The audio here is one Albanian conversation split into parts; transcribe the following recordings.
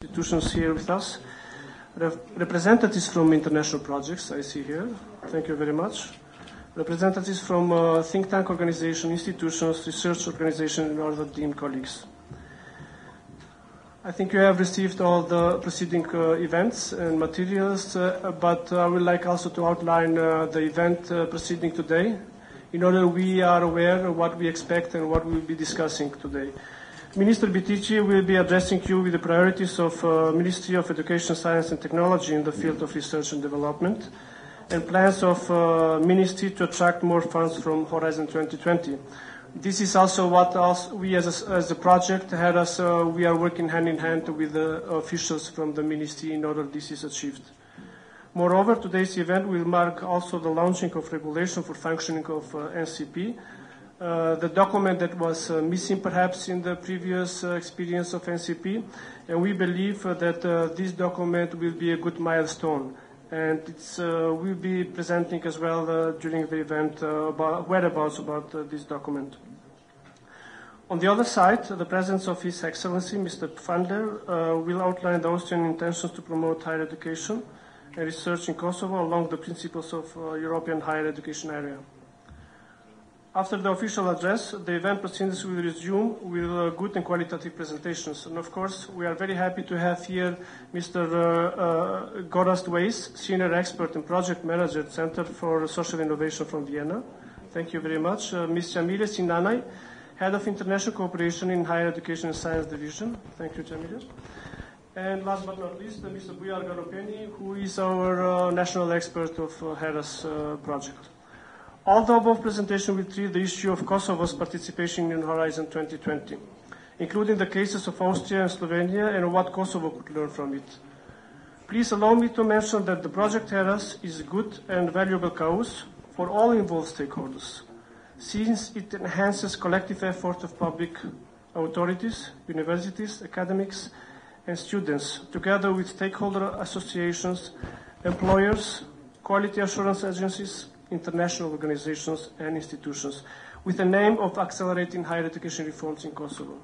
institutions here with us. Representatives from international projects, I see here. Thank you very much. Representatives from think tank organizations, institutions, research organizations, and other deemed colleagues. I think you have received all the preceding events and materials, but I would like also to outline the event proceeding today, in order we are aware of what we expect and what we will be discussing today. Minister Bitici will be addressing you with the priorities of Ministry of Education, Science and Technology in the field of research and development, and plans of Ministry to attract more funds from Horizon 2020. This is also what we as a project had us, we are working hand in hand with the officials from the Ministry in order this is achieved. Moreover, today's event will mark also the launching of regulation for functioning of NCP, the document that was missing perhaps in the previous experience of NCP, and we believe that this document will be a good milestone. And we'll be presenting as well during the event whereabouts about this document. On the other side, the presence of His Excellency, Mr. Pfandler, will outline the Austrian intentions to promote higher education and research in Kosovo along the principles of European higher education area. After the official address, the event proceedings will resume with good and qualitative presentations. And of course, we are very happy to have here Mr. Gorazd Weiss, Senior Expert and Project Manager at Center for Social Innovation from Vienna. Thank you very much. Ms. Jamile Sinanay, Head of International Cooperation in Higher Education and Science Division. Thank you, Jamile. And last but not least, Mr. Bujar Garopeni, who is our National Expert of HERAS project. All the above presentation will treat the issue of Kosovo's participation in Horizon 2020, including the cases of Austria and Slovenia and what Kosovo could learn from it. Please allow me to mention that the project HERAS is a good and valuable cause for all involved stakeholders, since it enhances collective effort of public authorities, universities, academics, and students, together with stakeholder associations, employers, quality assurance agencies, international organizations and institutions, with the aim of accelerating higher education reforms in Kosovo.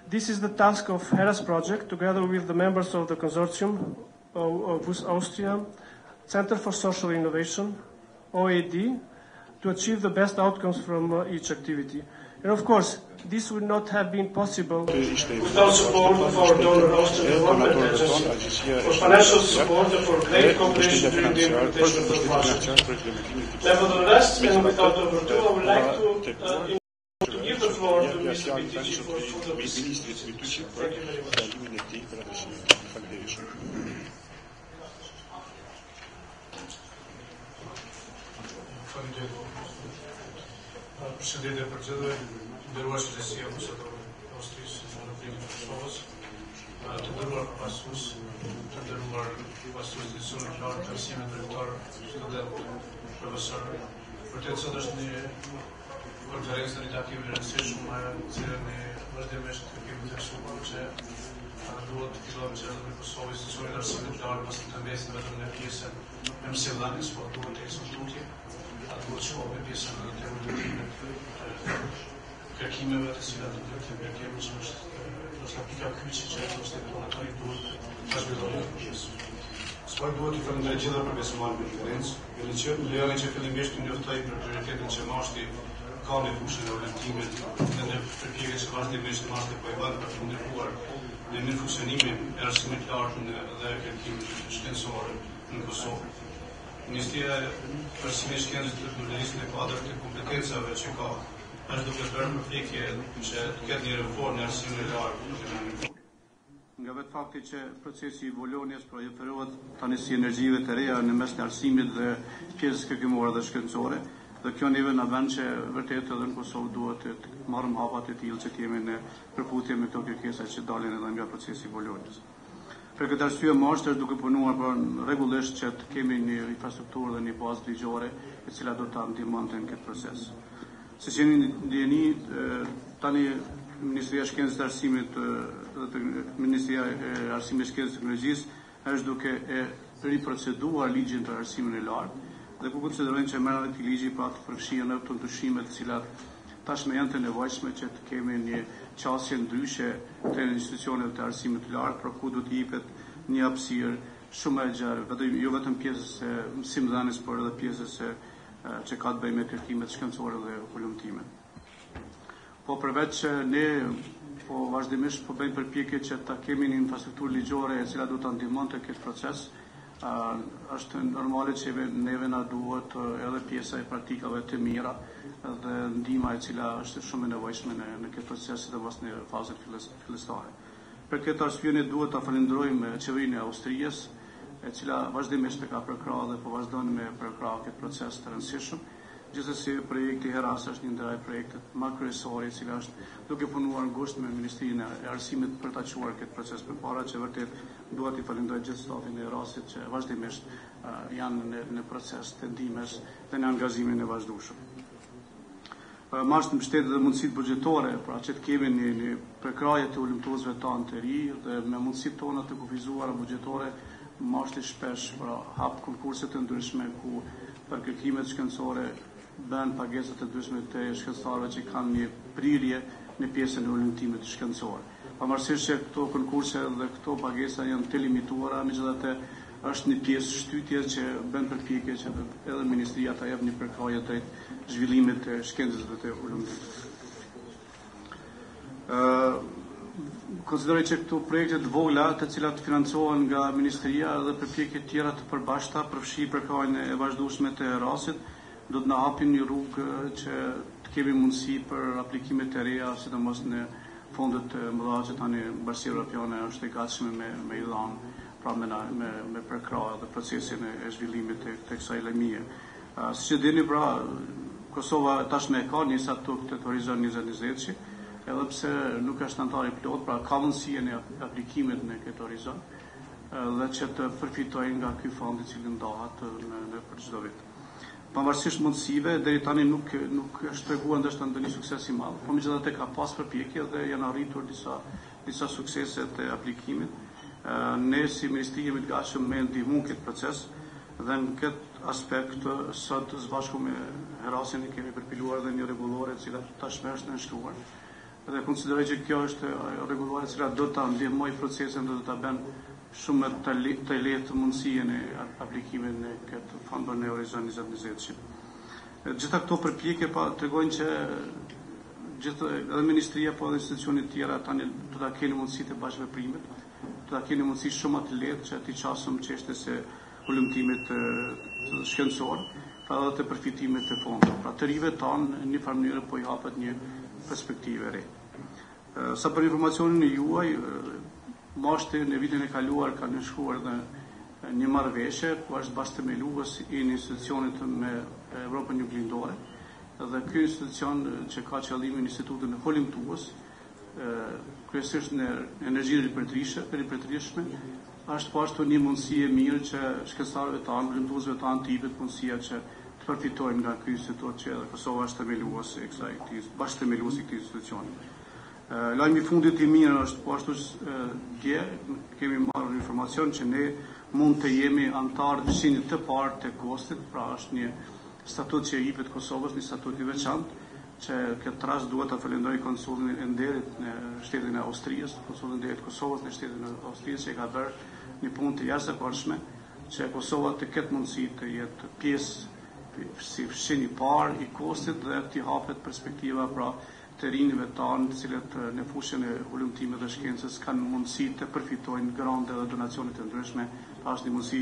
This is the task of HERAS project, together with the members of the consortium of Austria, Center for Social Innovation, OAD, to achieve the best outcomes from each activity. And of course, this would not have been possible without support of our donor Austrian Development Agency, for financial support and for great cooperation during the implementation of the project. Nevertheless, and without overdue, I would like to give the floor to Mr. Bitici for further proceedings. Thank you very much. Përshëndetje për gjithëve, nderuar shëndetësia ambasadore Austrisë në Republikën e Kosovës, të nderuar përfaqësues, të nderuar përfaqësues të institucionit të arsimit, drejtor, student, profesor. Vërtet sot është një konferencë relative e rëndësishme, cilën ne vazhdimisht kemi të shkuar që duhet të fillojmë që në Kosovë institucionit të arsimit lartë pas të mbesin vetëm në pjesën e mësimdhënies, por duhet të ecë tutje. Duhet shkojmë me pjesën e teorisë kërkimeve të cilat do të kërkojmë që është pika kyçe që është informatori duhet ta zhvillojë pjesë. Sfar duhet të falenderoj gjithë për pjesëmarrjen në konferencë, lejoni që fillimisht të njoftoj për prioritetin që Mashti ka në fushën e orientimit dhe në përpjekjet që vazhdimisht Mashti po i bën për të ndërtuar në funksionimin e arsimit të lartë dhe kërkimit shkencor në Kosovë. Ministria e Arsimit, Shkencës dhe Teknologjisë në kuadër të kompetencave që ka, është duke bërë përpjekje që të ketë një reformë në arsimin e lartë. Nga vetë fakti që procesi i volonjes preferohet tani si energjive të reja në mes të arsimit dhe pjesës kërkimore dhe shkencore, dhe kjo neve në vend që vërtet edhe në Kosovë duhet të marrëm hapat e tillë që kemi në përputhje me këto kërkesa që dalin edhe nga procesi i volonjes. Për këtë arsye Mashti është duke punuar për rregullisht që të kemi një infrastrukturë dhe një bazë ligjore e cila do ta ndihmonte në këtë proces. Siç jeni ndjeni, tani Ministria e Shkencës dhe Arsimit dhe Ministria e Arsimit, Shkencës dhe Teknologjisë është duke e riproceduar ligjin për arsimin e lartë dhe ku konsiderojnë që merret këtij ligji pra të përfshihen ato ndryshime të cilat tashmë janë të nevojshme që të kemi një qasje ndryshe të institucioneve të arsimit të lartë, por ku do të jepet një hapësirë shumë e gjerë, jo vetëm pjesës e mësimdhënies, por edhe pjesës që ka të bëjë me kërkimet shkencore dhe hulumtimet. Po përveç që ne vazhdimisht bëjmë përpjekje që ta kemi një infrastrukturë ligjore e cila do ta ndihmonte këtë proces, është normale që neve na duhet edhe pjesa e praktikave të mira dhe ndihma e cila është shumë e nevojshme në këtë proces, sidomos në fazën fillestare. Për këtë arsye ne duhet ta falenderojmë qeverinë e Austrisë, e cila vazhdimisht e ka përkrahur dhe po vazhdon me përkrahur këtë proces të rëndësishëm. Gjithsesi, projekti Heras është një ndër projektet më kryesore, e cila është duke punuar ngushtë me Ministrinë e Arsimit për ta çuar këtë proces përpara, që vërtet dua t'i falenderoj gjithë stafin e Herasit që vazhdimisht janë në proces të ndihmës dhe në angazhimin e vazhdueshëm. Masht në mbështetje dhe mundësitë buxhetore, pra që të kemi një përkrahje të ulëmtuesve tanë të ri dhe me mundësitë tona të kufizuara buxhetore, mashti shpesh hap konkurse të ndryshme ku për kërkimet shkencore bën pagesat të ndryshme të shkencëtarëve që kanë një prirje në pjesën e ulëmtimit shkencor. Pavarësisht që këto konkurse dhe këto pagesa janë të limituara, megjithatë është një pjesë shtytje që bën përpjekje që edhe Ministria ta jap një përkrahje drejt zhvillimit të shkencës dhe të ulëmtimit. Konsideroj që këto projekte të vogla, të cilat financohen nga Ministria dhe përpjekje tjera të përbashkëta përfshi përkrahjen e vazhdueshme të Herasit, do të na hapin një rrugë që të kemi mundësi për aplikime të reja, sidomos në fondet të mëdha që tani Bashkia Evropiane është e gatshme me i dhanë, pra me përkrahje dhe procesin e zhvillimit të kësaj lëmie. Siç e dini, pra Kosova tashmë ka një statut të Horizon 2020, edhe pse nuk është antar i plot, pra ka mundësi në aplikimet në këtë horizon dhe që të përfitojnë nga ky fond i cili ndahet në për çdo vit. Pavarësisht mundësive, deri tani nuk është treguar ndoshta ndonjë sukses i madh, por megjithatë ka pas përpjekje dhe janë arritur disa suksese të aplikimit. Ne si Ministri jemi të gatshëm me ndihmu këtë proces dhe në këtë aspekt sot së bashku me Herasin kemi përpiluar dhe një rregullore e cila tashmë është nënshkruar. Dhe konsideroj që kjo është rregullore e cila do ta ndihmojë procesin dhe do ta bën shumë të lehtë mundësinë e aplikimit në këtë fond në Horizon 2020. Gjitha këto përpjekje tregojnë që edhe Ministria po edhe institucionet tjera tani do ta kenë mundësi të bashkëveprimit, do ta kenë mundësi shumë të lehtë që të qasëm çështjes së ulëmtimit shkencor, pra edhe të përfitimit të fondit. Pra të rive tanë në një farë mënyrë po i hapet një perspektive re. Sa për informacionin e juaj, mashti në vitin e kaluar ka nënshkruar dhe një marrëveshje ku është bashkëthemelues i një institucionit me Evropën Juglindore, dhe ky institucion që ka qëllimin institutin hulumtues, kryesisht në energjinë ripërtërishme, është po ashtu një mundësi e mirë që shkencëtarëve tanë, hulumtuesve tanë të jepet mundësia që të përfitojnë nga ky institut që edhe Kosova është themelues i këtij institucioni. Lajmi i fundit i mirë është po ashtu dje kemi marrë informacion që ne mund të jemi antar të fshinit të parë të Kostit, pra është një statut që i jepet Kosovës, një statut i veçantë, që këtë rast duhet ta falenderoj konsullin e nderit në shtetin e Austrisë, konsullin e nderit Kosovës në shtetin e Austrisë, që ka bërë një punë të jashtëzakonshme që Kosova të ketë mundësi të jetë pjesë si fshin i parë i Kostit dhe të hapet perspektiva pra të rinjve tanë, të cilët në fushën e hulumtimit dhe shkencës kanë mundësi të përfitojnë grante dhe donacione të ndryshme, pra është një mundësi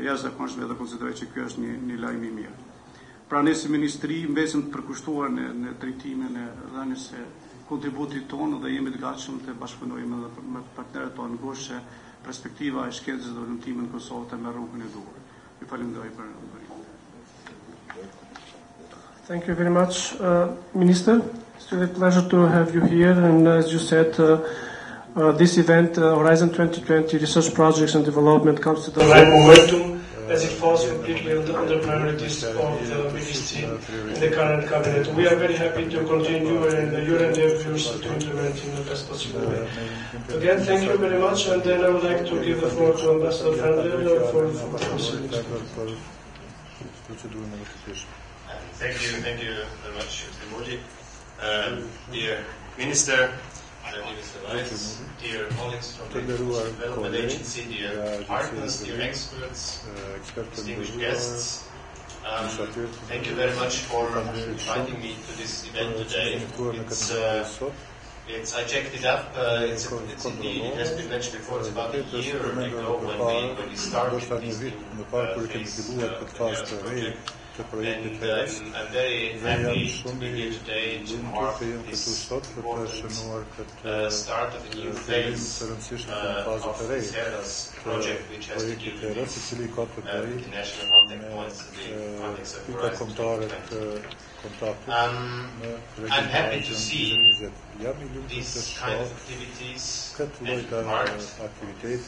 jashtëzakonshme dhe konsideroj që ky është një lajm i mirë. Pra ne si Ministri mbesim të përkushtuar në drejtimin e dhënies së kontributit tonë dhe jemi të gatshëm të bashkëpunojmë me partnerët tonë ngushtë që perspektiva e shkencës dhe hulumtimit në Kosovë të merr rrugën e duhur. Ju falenderoj për ndërim. Thank you very much, Minister. It's really a pleasure to have you here. And as you said, this event, Horizon 2020 Research Projects and Development, comes to the right momentum as it falls completely on the priorities of the Ministry and the current cabinet. We are very happy to continue and your endeavors to implement in the best possible way. Again, thank you very much. And then I would like to give the floor to Ambassador Fandler for the proceedings. Thank you very much, Mr. Modi. Dear Minister, dear colleagues from the Kosova Development Agency, dear partners, dear experts, distinguished guests, thank you very much for inviting me to this event today. I checked it up. It's indeed, it has been mentioned before, it's about a year ago when we started this project. And I'm very happy to be here today to mark this important start of a new phase of Serra's project, which has to do with the national contact points in the context of Horizon 2020. I'm happy to see these kind of activities and part of this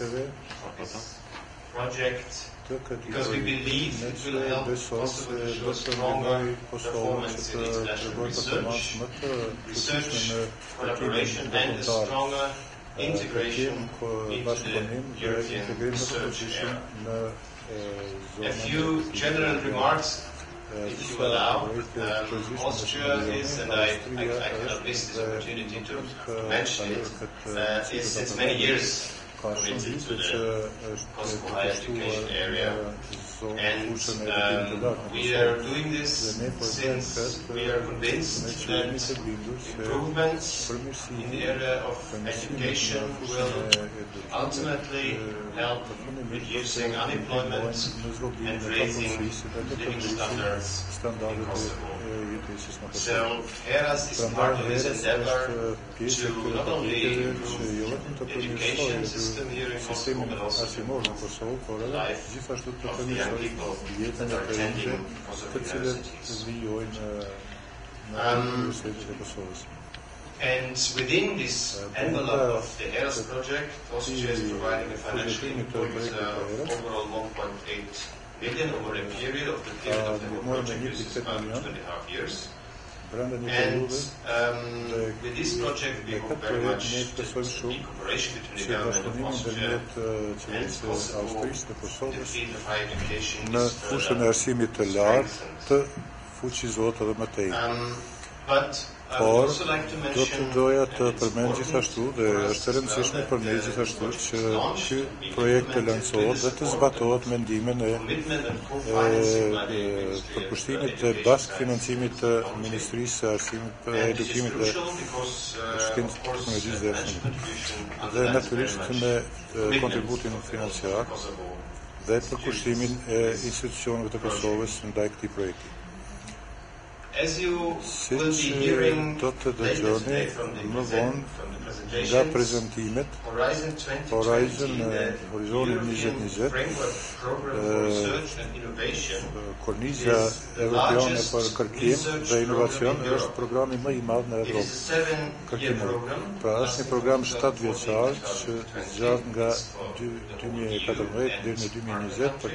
project, because we believe it will help Kosovo to show stronger performance in international research collaboration, and a stronger integration into the European research area. A few general remarks, if you allow. Austria is, and I cannot miss this opportunity to mention it, is since many years committed to the Kosovo higher education area, and we are doing this since we are convinced that improvements in the area of education will ultimately help reducing unemployment and raising living standards in Kosovo. So HERAS is part of this endeavor to not only improve the education system here in Kosovo, but also to improve the life of the young people that are attending Kosovo universities. And within this envelope of the HERAS project, Austria is providing a financial input overall 1.8 million over a period of the period of the whole project, which is about 2.5 years. And with this project, we hope very much that the cooperation between the government of Austria and Kosovo in the field of higher education is further strengthened. But Por, do të doja të përmend gjithashtu dhe është e rëndësishme për ne gjithashtu që ky projekt të lancohet dhe të zbatohet mendimin e përkushtimit të bashkëfinancimit të Ministrisë së Arsimit, Edukimit dhe Shkencës, Teknologjisë dhe Arsimit dhe natyrisht me kontributin financiar dhe përkushtimin e institucioneve të Kosovës ndaj këtij projekti. As you will be hearing later today from the presentations, Horizon 2020, the framework program for research and innovation, Korniza Evropiane për kërkim dhe inovacion është programi më I madh në Evropë. Kërkimor. Pra është një program 7 vjeçar që zgjat nga 2014 deri në 2020 për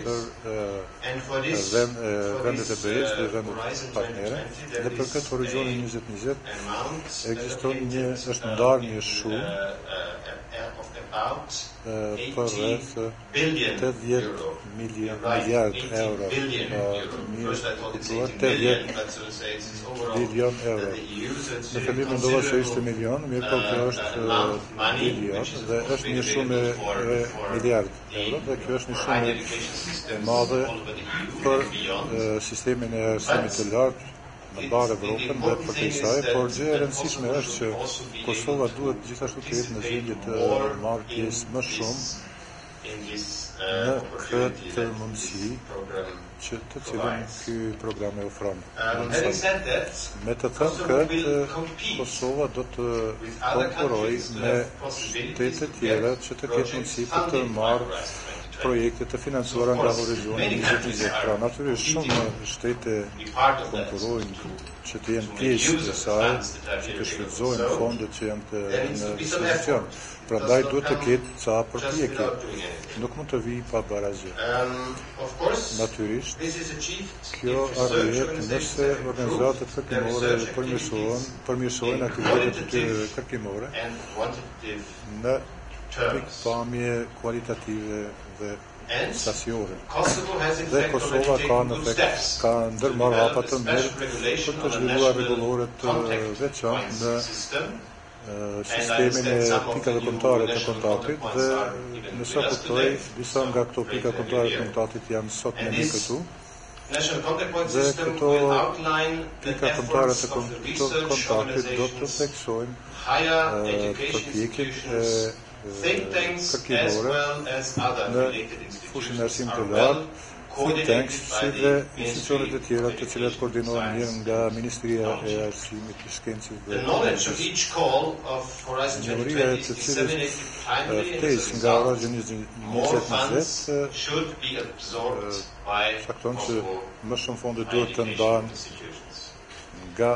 vendet e BE-s dhe vendet partnere. Dhe për këtë Horizon 2020 ekziston është ndarë një shumë për rreth 80 miliard euro. 80 bilion euro. Në fillim mendova se ishte milion, mirë po kjo është bilion dhe është një shumë e miliard euro dhe kjo është një shumë e madhe për sistemin e arsimit të lartë në barë Evropën dhe për të saj, por gjë e rëndësishme është që Kosova duhet gjithashtu të jetë në zgjidhje të marrë pjesë më shumë në këtë mundësi që të cilën ky program e ofron. Me të thënë këtë, Kosova do të konkurrojë me shtete tjera që të ketë mundësi për të marrë projekte të financuara nga Horizon 2020. Pra natyrisht shumë shtete konkurrojnë që të jenë pjesë të saj, që të shfrytëzojnë fondet që janë në dispozicion. Prandaj duhet të ketë ca përpjekje. Nuk mund të vijë pa barazhe. Natyrisht, kjo arrihet nëse organizatat kërkimore përmirësojnë aktivitetet e tyre kërkimore në pikpamje kualitative dhe stasiore. Kosovo has in Dhe fact Kosova already ka taken në good efekt steps ka to ndërmarrë develop hapa a të mirë special për regulation të on a zhvilluar national rregullore të contact veçantë points në system. sistemin e pikave kontare të kontaktit dhe nësa kuptoj disa nga këto pika kontare të kontaktit janë sot me një këtu. National contact point Dhe system këto will outline the pika kontare efforts të of the research kontaktit do të organizations, theksojnë higher education përpjekjet institutions, think tanks as kërkimore well as other në related fushën e institutions arsimit are të well lartë, think coordinated tanks, by si the dhe Ministry institucionet e tjera of të cilat koordinohen mirë nga Ministria e Knowledge. Arsimit, të Shkencës The dhe knowledge of each call of Horizon Njohuria 2020 e të is cilës disseminated timely and ftesë as a nga result, Horizon more funds 2020 should be absorbed by fakton që Kosovo më shumë fonde higher duhet të education ndahen institutions. nga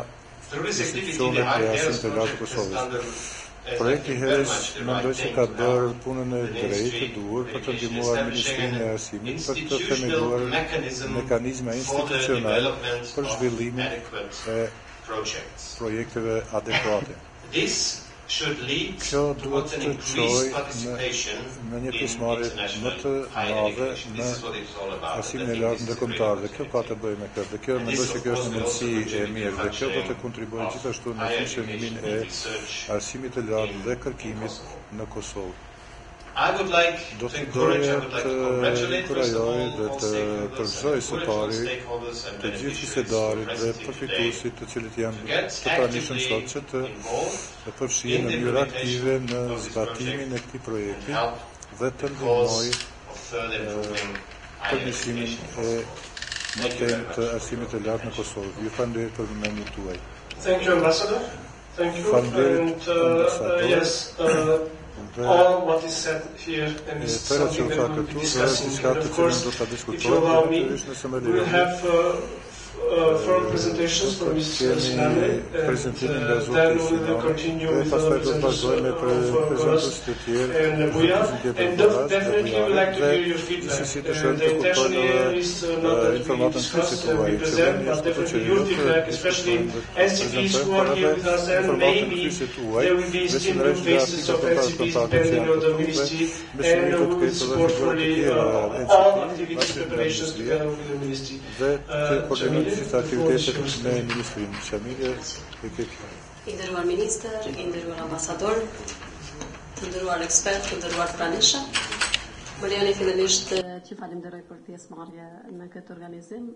Through this activity, the institucionet e High Heirs arsimit të lartë të project has done Kosovës. the Projekti very Heres much the mendoj right se thing ka to bërë help punën e the drejtë të Ministry duhur për të of ndihmuar Education Ministrinë e establishing Arsimit për të institutional themeluar mechanism mekanizma for the institucional development për of zhvillimin adequate e projects. projekteve adekuate. This should lead Kjo duhet towards an të increased çojë participation në një in pjesëmarrje më international të higher madhe education. në This is what it's all about. arsimin e lartë ndërkombëtar dhe kjo ka të bëjë me këtë. Dhe kjo mendoj se kjo është një mundësi e mirë dhe kjo do të kontribuojë gjithashtu në funksionimin e arsimit të lartë dhe kërkimit në Kosovë. I would like Do to të encourage, I doja would like të to congratulate first of inkurajoj all dhe all të stakeholders përgëzoj and së encourage all pari stakeholders and të gjithë beneficiaries pjesëmarrësit dhe present here today përfituesit të cilët janë to get të pranishëm actively sot që të involved përfshihen në in the mënyrë aktive implementation në of this zbatimin e project këtij and projekti help dhe të the cause ndihmojë of further improving higher përmirësimin education. e mëtejnë të arsimit të lartë në Kosovë. Ju falenderoj për vëmendjen tuaj. Thank you, Ambassador. Thank you. Faleminderit, Ambassador. Yes, all what is said here and is Tëra që something u that tha we will be këtu dhe discussing. diçka And të of cilën course, do ta if you diskutojmë, allow me, natyrisht nëse më we will lejoni. have further presentations from Mr. Sinani, prezentimin nga and Zoti then we will Sinani, continue dhe with the pastaj do të presentations vazhdojmë me of prezantuesit të tjerë and Buja, and definitely we would like to hear your feedback. Gjithsesi të And shërë the të intention kuptojnë here is not that we informatën discuss kryqit and tuaj, we present, but definitely your feedback, especially NCPs who are here with us, and maybe there will be still new faces of NCPs depending on the ministry, and we will support fully all activities preparations together with the ministry. dhe të koordinojmë gjithë aktivitetet me Ministrinë Shamilje e këtë. I nderuar ministër, i nderuar ambasador, të nderuar ekspert, të nderuar pranishëm. Më lejoni fillimisht që falenderoj për pjesëmarrje në këtë organizim.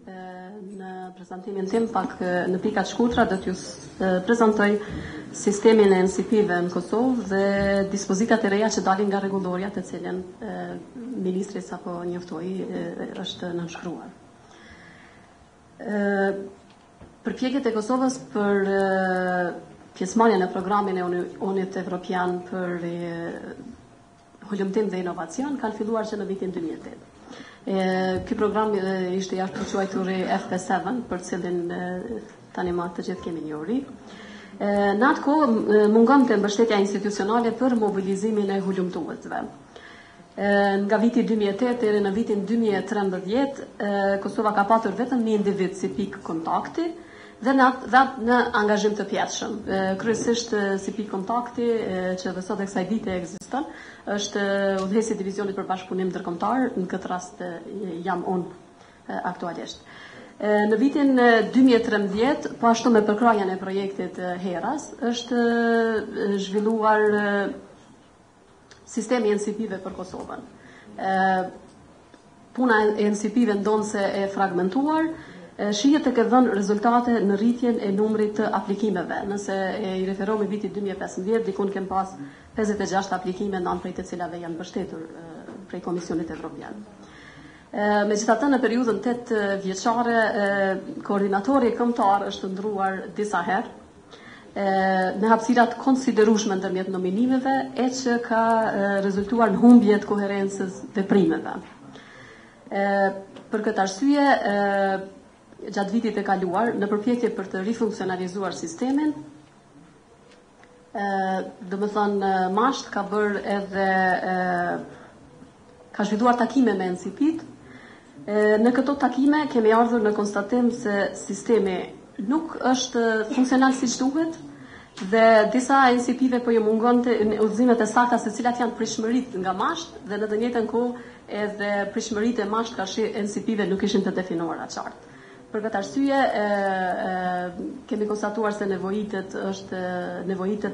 Në prezantimin tim pak në pika të shkurtra do t'ju prezantoj sistemin e NCP-ve në Kosovë dhe dispozitat e reja që dalin nga rregulloria të cilën ministri sapo njoftoi është nënshkruar. Përpjekjet e Kosovës për pjesëmarrjen në programin e Unit Evropian për hulumtim dhe inovacion kanë filluar që në vitin 2008. Ky program ishte jashtëquajtur FP7, për cilin tani më të gjithë kemi njohuri. Në atë kohë mungonte mbështetja institucionale për mobilizimin e hulumtuesve. Nga viti 2008 deri në vitin 2013, Kosova ka patur vetëm një individ si pikë kontakti dhe në angazhim të pjetshëm. Kryesisht si pikë kontakti që dhe sot e kësaj vite ekziston, është udhëhesi i divizionit për bashkëpunim ndërkombëtar, në këtë rast jam unë aktualisht. Në vitin 2013, po ashtu me përkrajen e projektit Heras, është zhvilluar sistemi NCP-ve për Kosovën. Puna e NCP-ve ndonse e fragmentuar, shihet të dhënë rezultate në rritjen e numrit të aplikimeve. Nëse i referohemi vitit 2015, dikun kem pas 56 aplikime nën prej të cilave janë mbështetur prej Komisionit Evropian. Megjithatë, në periudhën 8 vjeçare, koordinatori kombëtar është ndruar disa herë, me hapësirat konsiderueshme ndërmjet nominimeve, e që ka rezultuar në humbje të koherencës veprimeve. Për këtë arsye, gjatë vitit e kaluar, në përpjekje për të rifunksionalizuar sistemin, do më thënë masht ka bërë edhe ka zhvilluar takime me NCP-t. Në këto takime kemi ardhur në konstatim se sistemi nuk është funksional siç duhet, Dhe disa NCP-ve po ju mungon të udhëzimet e sakta se cilat janë prishmërit nga masht dhe në të njëjtën kohë edhe prishmërit e masht ka shi NCP-ve nuk ishin të definuara qartë. Për këtë arsye kemi konstatuar se nevojitet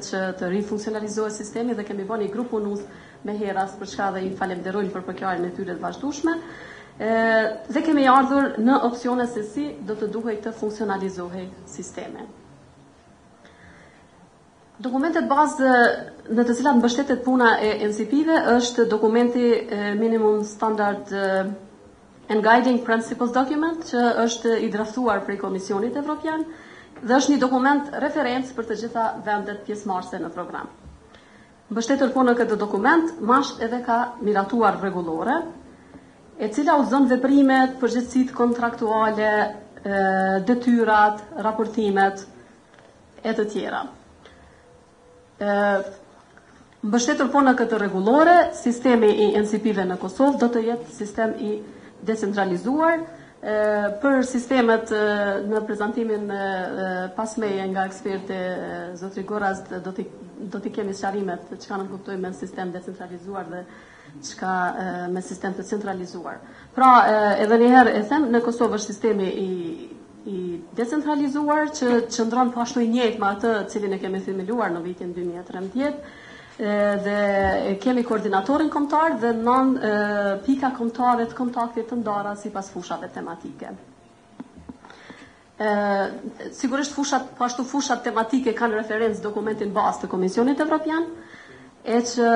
që të rifunksionalizohet sistemi dhe kemi bënë një grup punus me Heras për çka dhe i falenderojmë për përklarjen e tyre të vazhdueshme. Dhe kemi ardhur në opsione se si do të duhej të funksionalizohej sistemi. Dokumentet bazë në të cilat mbështetet puna e NCP-ve është dokumenti Minimum Standard and Guiding Principles Document, që është i draftuar prej Komisionit Evropian dhe është një dokument referencë për të gjitha vendet pjesëmarrëse në program. Mbështetur po në këtë dokument, masht edhe ka miratuar rregullore, e cila udhëzon veprimet, përgjegjësitë kontraktuale, detyrat, raportimet e të tjera. Mbështetur po në këtë rregullore, sistemi i NCP-ve në Kosovë do të jetë sistem i decentralizuar. Për sistemet në prezantimin pasmeje nga eksperti zotri Goraz do t'i kemi sqarimet çka ne kuptojmë me sistem decentralizuar dhe çka me sistem të centralizuar. Pra, edhe një herë e them, në Kosovë është sistemi i decentralizuar që qëndron po ashtu i njëjtë me atë cilin e kemi themeluar në vitin 2013. Dhe kemi koordinatorin kombëtar dhe 9 pika kombëtare të kontaktit të ndara sipas fushave tematike. Sigurisht fushat, po ashtu fushat tematike kanë referencë dokumentin bazë të Komisionit Evropian, e që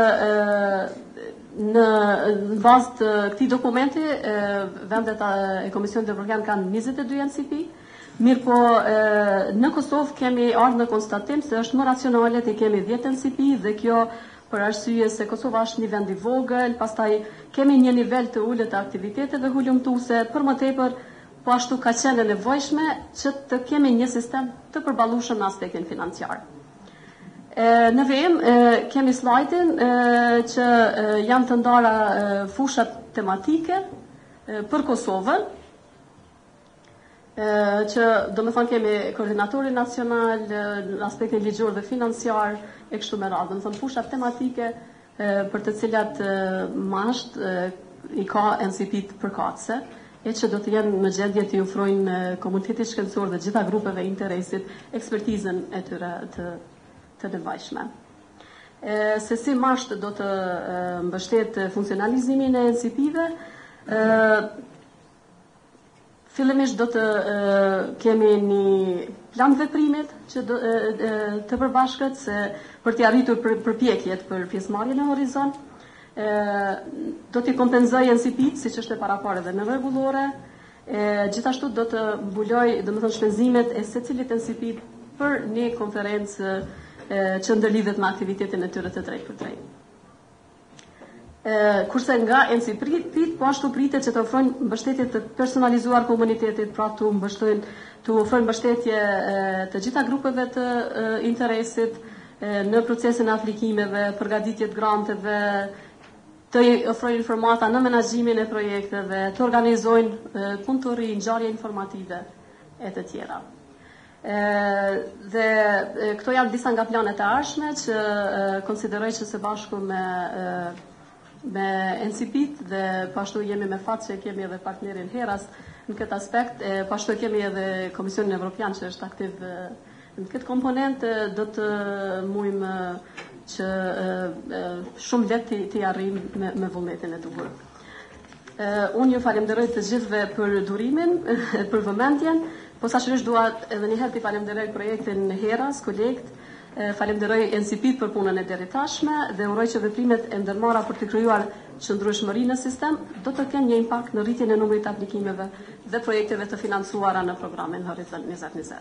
në bazë të këtij dokumenti vendet e Komisionit Evropian kanë 22 NCP. Mirë po, në Kosovë kemi ardhur në konstatim se është më racionale të kemi 10 NCP dhe kjo për arsye se Kosova është një vend i vogël, pastaj kemi një nivel të ulët të aktiviteteve hulumtuese, për më tepër po ashtu ka qenë nevojshme që të kemi një sistem të përballueshëm në aspektin financiar. Në VM kemi slajdin që janë të ndara fushat tematike për Kosovën, që do me thonë kemi koordinatorin nacional në aspektin ligjor dhe financiar e kështu me radhë. Do me thonë fushat tematike për të cilat masht i ka NCP-t përkatëse, e që do të jenë në gjendje të ofrojnë komunitetit shkencor dhe gjitha grupeve interesit ekspertizën e tyre të nevojshme. Se si masht do të mbështet funksionalizimin e NCP-ve, fillimisht do të kemi një plan veprimit që të përbashkët se për t'i arritur përpjekjet për pjesëmarrjen e Horizon, do t'i kompenzoj NCP-t, siç është e paraqare dhe në rregullore, gjithashtu do të mbuloj, domethënë shpenzimet e secilit NCP për një konferencë që ndërlidhet me aktivitetin e tyre të drejtë për drejtë. Kurse nga NCP-t, po ashtu pritet që të ofrojnë mbështetje të personalizuar komunitetit, pra të ofrojnë mbështetje të gjitha grupeve të interesit në procesin e aplikimeve, përgatitjet granteve, të ofrojnë informata në menaxhimin e projekteve, të organizojnë punëtori, ngjarje informative e të tjera. Dhe këto janë disa nga planet e ardhshme që konsideroj që së bashku me NCP-t dhe pashtu jemi me fat që kemi edhe partnerin Heras në këtë aspekt, pashtu kemi edhe Komisionin Evropian që është aktiv në këtë komponent, do të mujmë që shumë letë t'i arrim me vullnetin e duhur. Unë ju falenderoj të gjithve për durimin, për vëmendjen, po saqërisht dua edhe një herë t'i falenderoj projektin Heras, kolegët, falenderoj NCP për punën e deri tashme dhe uroj që veprimet e ndërmarra për të krijuar qëndrueshmëri në sistem do të kenë një impakt në rritjen e numrit të aplikimeve dhe projekteve të financuara në programin Horizon 2020.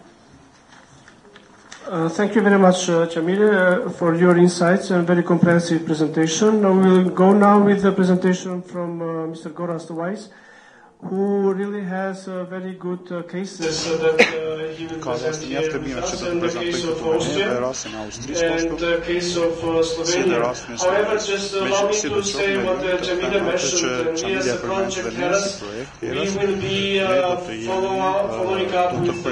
Thank you very much, Chamile, for your insights and very comprehensive presentation. We will go now with the presentation from Mr. Gorazd Weiss who really has very good cases that he will present here with us, and the case of Austria and the case of Slovenia. However, just allow me to say what Jamila mentioned. We as a project heads, we will be following up with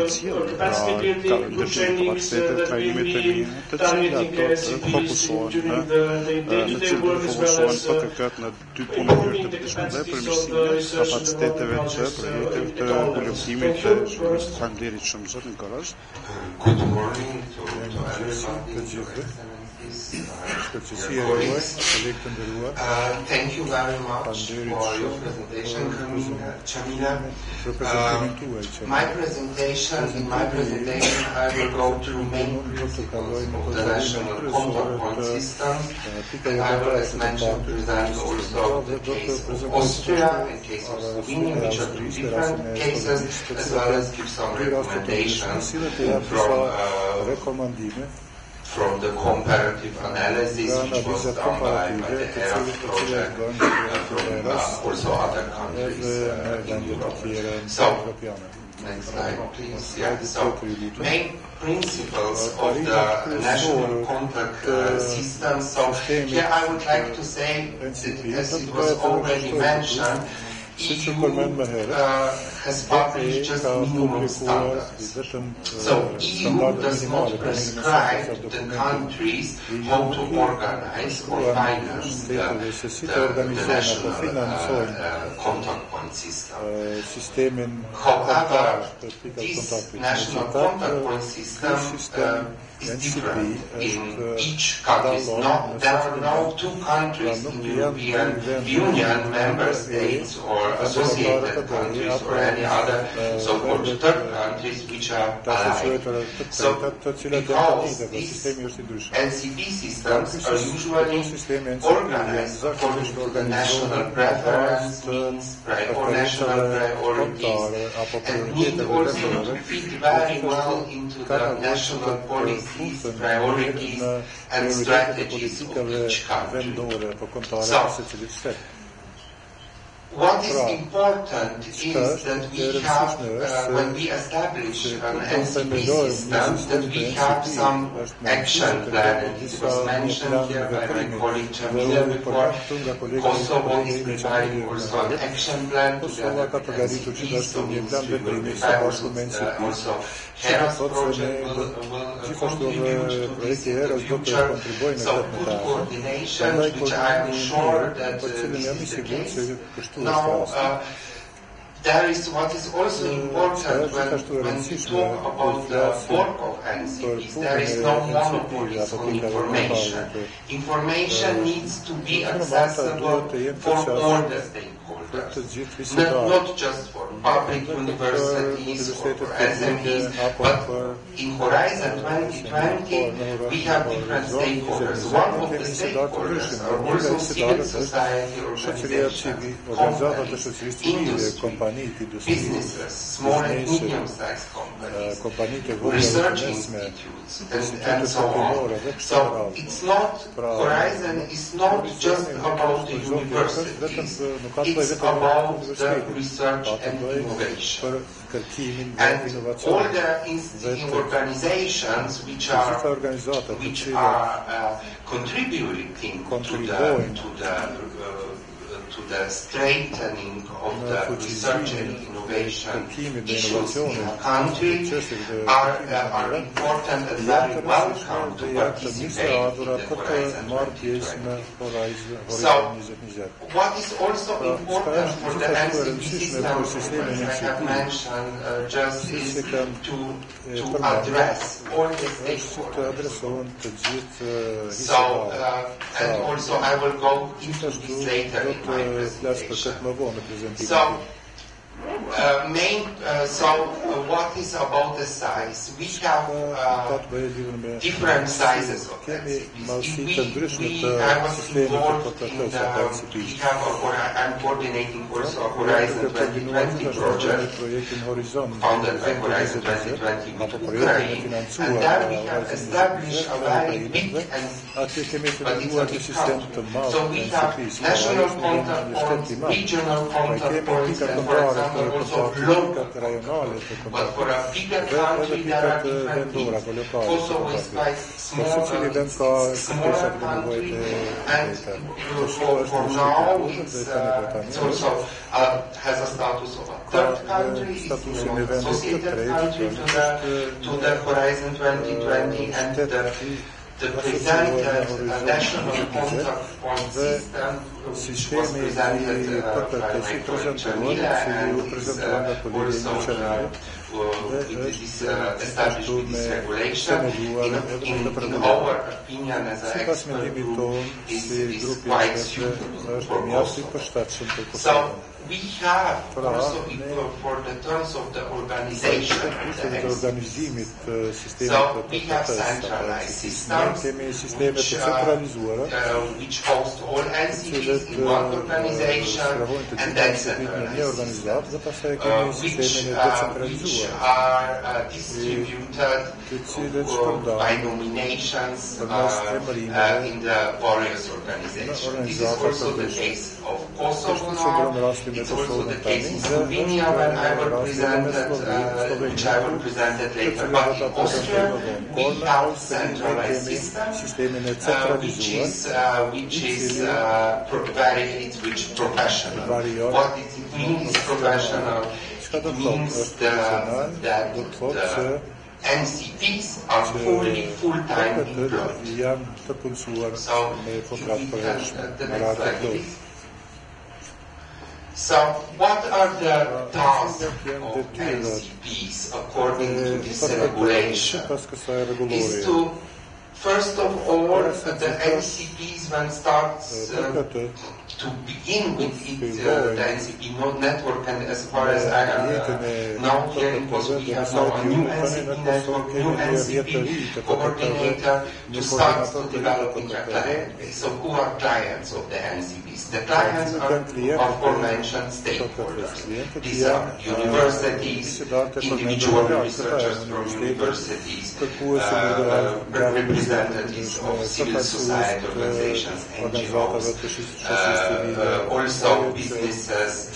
capacity building, good trainings that we will be targeting SCPs during the day-to-day work as well as improving the capacities of the research and development projects. Good morning to everybody. Thank you very much for your presentation, Jamila. In my presentation, I will go through main principles of the national counterpoint system, and I will, as mentioned, present also the case of Austria and case of Slovenia, which are two different cases, as well as give some recommendations from the comparative analysis which was done by the ERAF project from also other countries in Europe. So, next slide please. Yeah. So, main principles of the national contact system. So, here I would like to say, as it was already mentioned, EU has published just minimum standards. So EU does not prescribe the countries how to organize or finance the national contact point system. However, this national contact point system is different in each country. There are no two countries in the European Union, member states or associated countries or any other so-called third countries which are alike. So, because these NCP systems are usually organized according to the national preference, means or national priorities, and need also to fit very well into the national policies, priorities, and strategies of each country. So, what is important is that we have, when we establish an NCP system, that we have some action plan, and this was mentioned here by my colleague Jamila before. Kosovo is preparing also an action plan to develop NCP, so means we will prepare also HERAS project will contribute to this in the future. So good coordination, which I am sure that this is the case. Now, there is what is also important when we talk about the work of NCPs. There is no monopoly on information. Information needs to be accessible for all the stakeholders, not just for public universities or for SMEs, but in Horizon 2020 we have different stakeholders. One of the stakeholders are also civil society organizations, companies, industry, businesses, small and medium-sized companies, research institutes, and so on. So it's not, Horizon is not just about the universities, it's about the research and innovation. And all the organizations which are contributing to the strengthening of the research and innovation issues in a country are important and very welcome to participate in the Horizon 2020. So, what is also important for the NCP system, as I have mentioned, just is to address all the stakeholders. So, and also I will go into this later in my presentation. So, what is about the size? We have different sizes of NCPs. I was involved in I'm coordinating also a Horizon 2020 project funded by Horizon 2020 with Ukraine, and there we have established a very big NCP, but it's a big country. So we have national contact points, regional contact points, and for example also local contact points. But for a bigger country there are different things. Kosovo is quite small country, and for now it's also has a status of a third country, it's an associated country to the Horizon 2020, and the presented national contact point system, which was presented by my colleague Jamila, and is also this establishment, this regulation, in our opinion as an expert group, is quite suitable for Kosovo. So we have also, for the terms of the organization of the NCPs, so we have centralized systems which host all NCPs in one organization, and decentralized systems which are distributed by nominations in the various organizations. This is also the case of Kosovo now. It's also the case in Slovenia when I which I will present later. But in Austria, we have centralized systems, which is professional. What it means professional? It means that the NCPs are full-time employed. So if we can, the next slide, please. So, what are the tasks of NCPs according to this regulation? Is to, first of all, the NCPs when starts to begin with the NCP network, and as far as I know here in Kosovo, we have now a new NCP network, new NCP coordinator to start to developing a client base. So who are clients of the NCPs? The clients are aforementioned stakeholders. These are universities, individual researchers from universities, representatives of civil society organizations, NGOs, also businesses,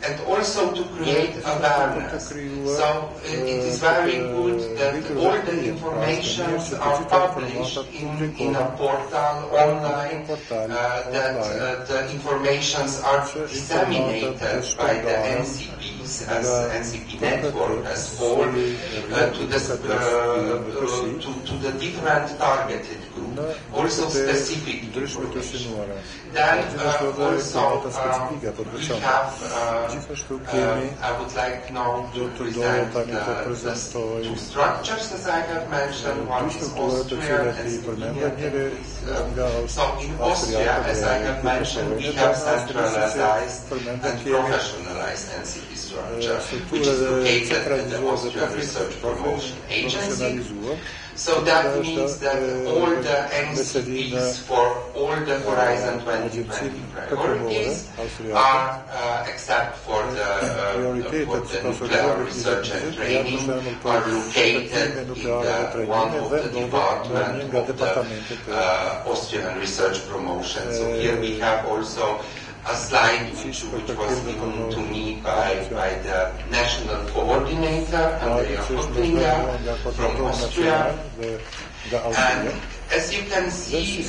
and also to create awareness. So it is very good that all the information are published in a portal online, that the informations are disseminated by the NCPs as NCP network as whole to the different targeted group, also specific information. Then also we have, I would like now to present the two structures as I have mentioned. One is Austria and Slovenia. So in Austria, as I have mentioned, we have centralized and professionalized NCP structure, which is located at the Austrian Research Promotion Agency. So that means that all the NCPs for all the Horizon 2020 priorities are, except for the nuclear research and training, are located in one of the departments of the Austrian Research Promotion. So here we have also a slide which was given to me by the national coordinator, Andrea Hotlinger, from Austria. And as you can see,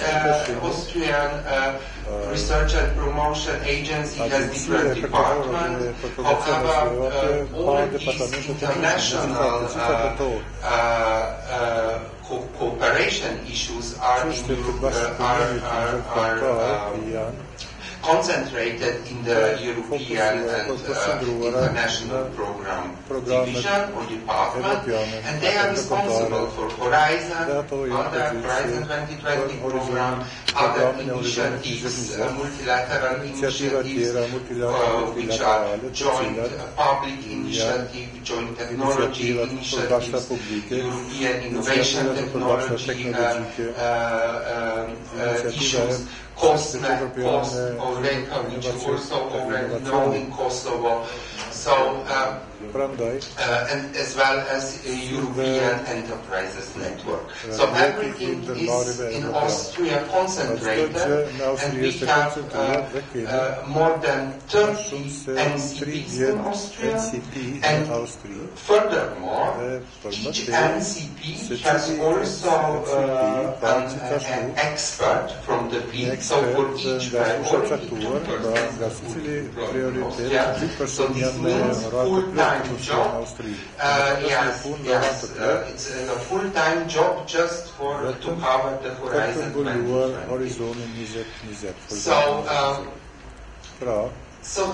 Austrian Research and Promotion Agency has different departments. However, all these international cooperation issues are concentrated in the European and international program division or department, and they are responsible for Horizon, Horizon 2020 program, other initiatives, multilateral initiatives, which are joint public initiative, joint technology initiatives, European innovation technology issues, COSME, post-Eureka, which is also already known in Kosovo, so, and as well as a European Enterprises Network. So everything is in Austria concentrated, and we have more than 30 NCPs in Austria, and furthermore, each NCP has also an expert from the field, so for each priority, 2 persons. So this means full-time job. Yes, it's a full-time job just to cover the Horizon 2020. So